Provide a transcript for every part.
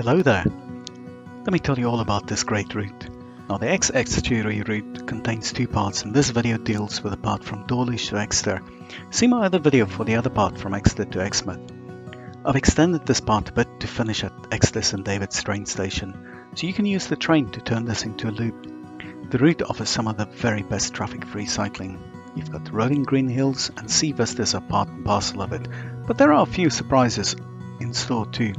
Hello there. Let me tell you all about this great route. Now the Exe Estuary route contains two parts, and this video deals with the part from Dawlish to Exeter. See my other video for the other part from Exeter to Exmouth. I've extended this part a bit to finish at Exeter St David's train station, so you can use the train to turn this into a loop. The route offers some of the very best traffic-free cycling. You've got rolling green hills and sea vistas are part and parcel of it, but there are a few surprises in store too.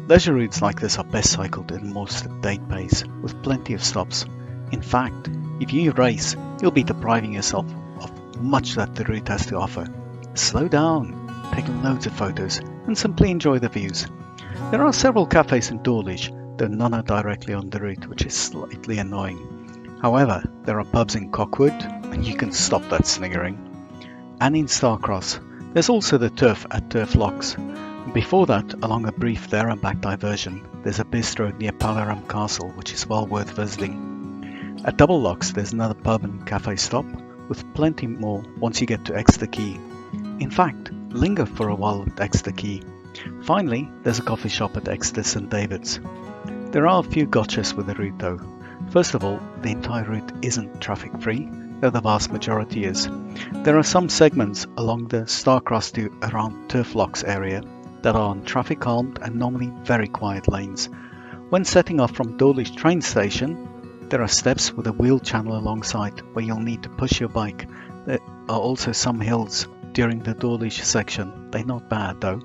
Leisure routes like this are best cycled at a more sedate pace, with plenty of stops. In fact, if you race, you'll be depriving yourself of much that the route has to offer. Slow down, take loads of photos, and simply enjoy the views. There are several cafes in Dawlish, though none are directly on the route, which is slightly annoying. However, there are pubs in Cockwood, and you can stop that sniggering. And in Starcross, there's also the turf at Turf Locks. Before that, along a brief there and back diversion, there's a bistro near Balaram Castle, which is well worth visiting. At Double Locks, there's another pub and cafe stop, with plenty more once you get to Exeter Quay. In fact, linger for a while at Exeter Quay. Finally, there's a coffee shop at Exeter St David's. There are a few gotchas with the route though. First of all, the entire route isn't traffic free, though the vast majority is. There are some segments along the Starcross to around Turf Locks area that are on traffic calmed and normally very quiet lanes. When setting off from Dawlish train station, there are steps with a wheel channel alongside where you'll need to push your bike. There are also some hills during the Dawlish section. They're not bad though.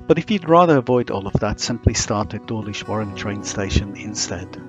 But if you'd rather avoid all of that, simply start at Dawlish Warren train station instead.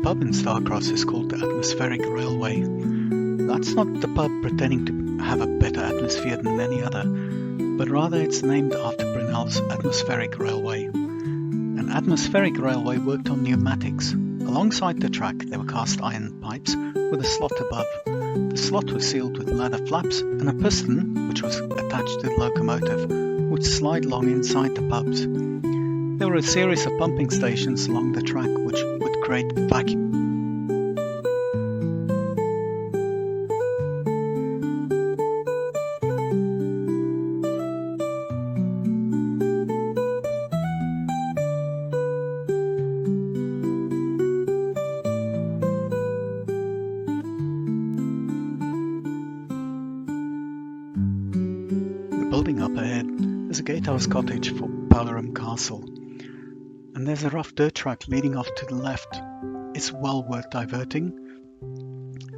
pub in Starcross is called the Atmospheric Railway. That's not the pub pretending to have a better atmosphere than any other, but rather it's named after Brunel's Atmospheric Railway. An atmospheric railway worked on pneumatics. Alongside the track there were cast iron pipes with a slot above. The slot was sealed with leather flaps, and a piston, which was attached to the locomotive, would slide along inside the pubs. There were a series of pumping stations along the track which would create vacuum. The building up ahead is a gatehouse cottage for Balaram Castle. And there's a rough dirt track leading off to the left. It's well worth diverting.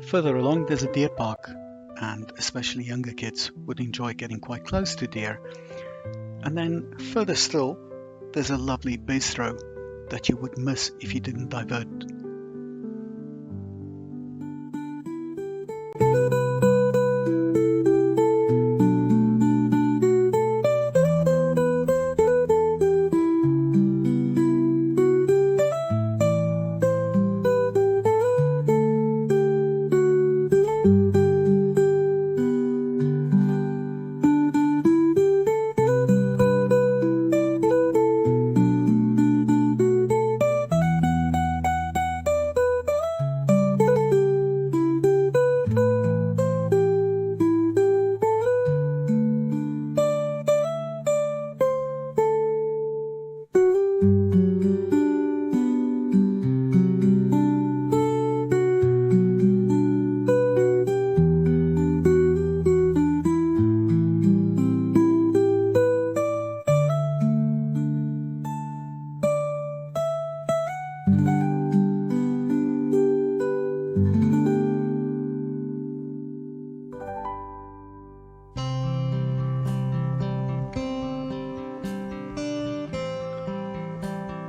Further along there's a deer park, and especially younger kids would enjoy getting quite close to deer. And then further still there's a lovely bistro that you would miss if you didn't divert.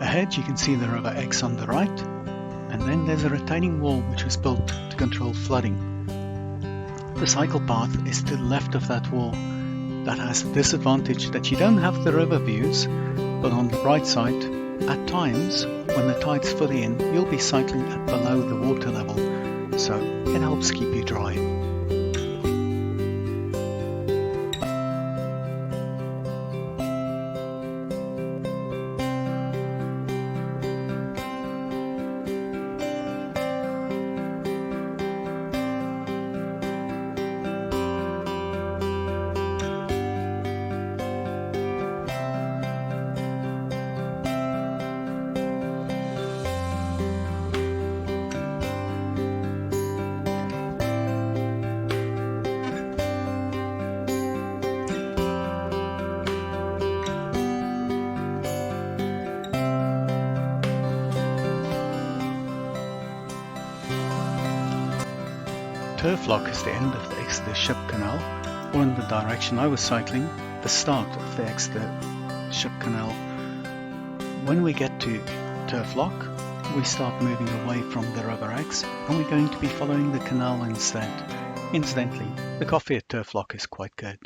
Ahead you can see the River Exe on the right, and then there's a retaining wall which was built to control flooding. The cycle path is to the left of that wall. That has the disadvantage that you don't have the river views, but on the right side, at times, when the tide's fully in, you'll be cycling at below the water level, so it helps keep you dry. Turflock is the end of the Exeter Ship Canal, or in the direction I was cycling, the start of the Exeter Ship Canal. When we get to Turflock, we start moving away from the River Exe, and we're going to be following the canal instead. Incidentally, the coffee at Turflock is quite good.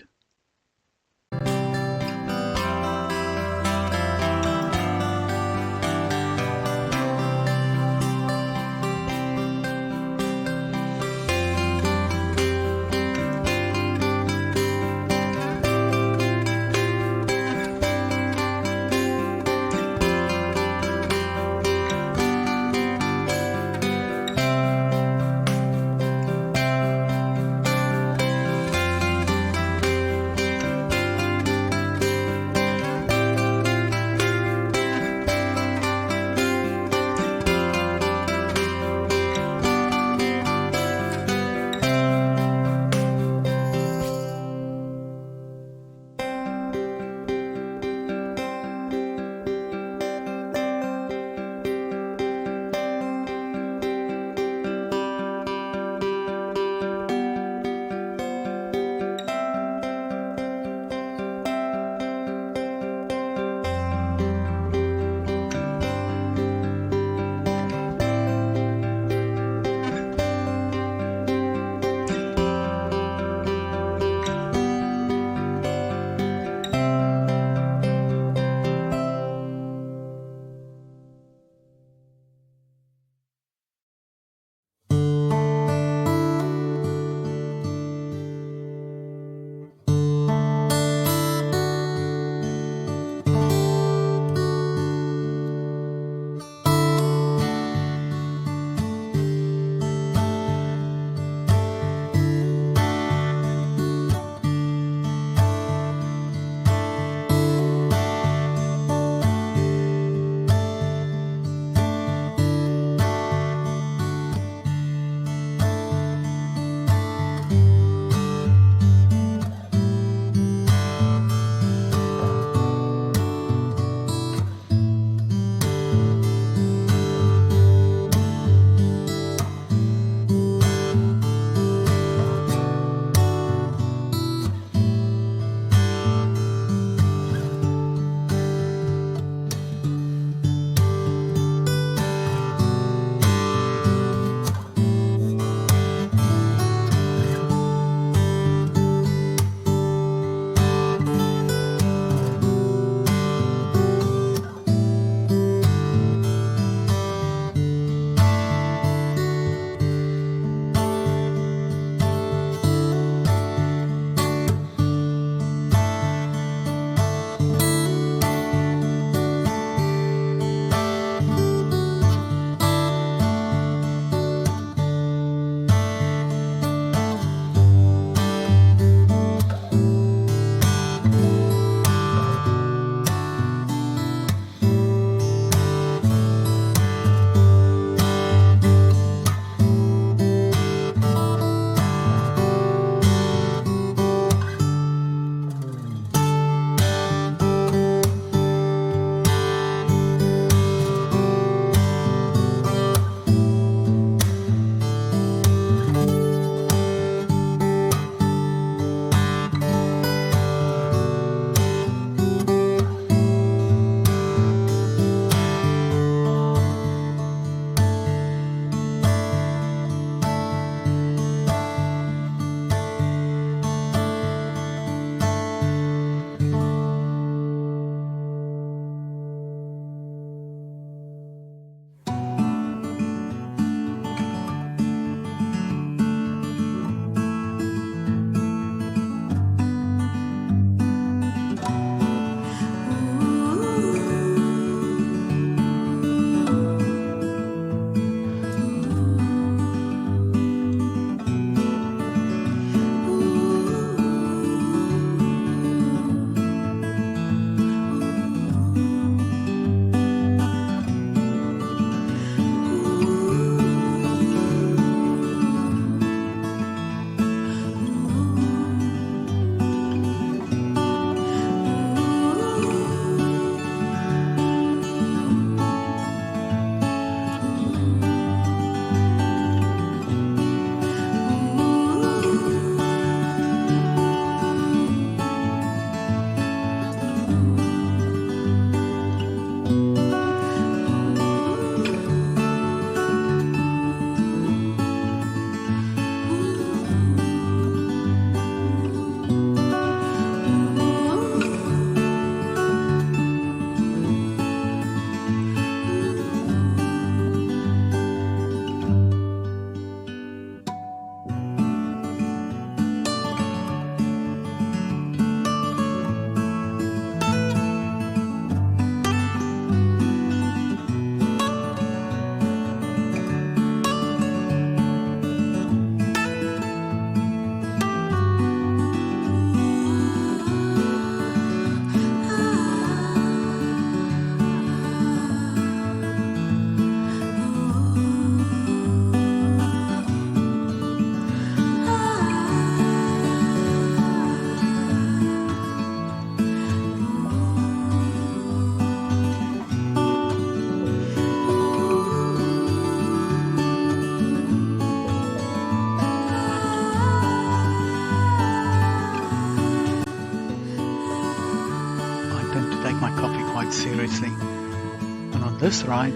this ride,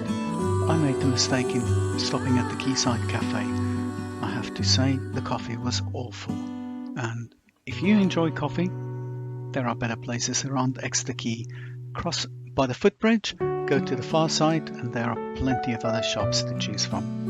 I made the mistake in stopping at the Quayside Cafe. I have to say the coffee was awful, and if you enjoy coffee, there are better places around Exeter Quay. Cross by the footbridge, go to the far side, and there are plenty of other shops to choose from.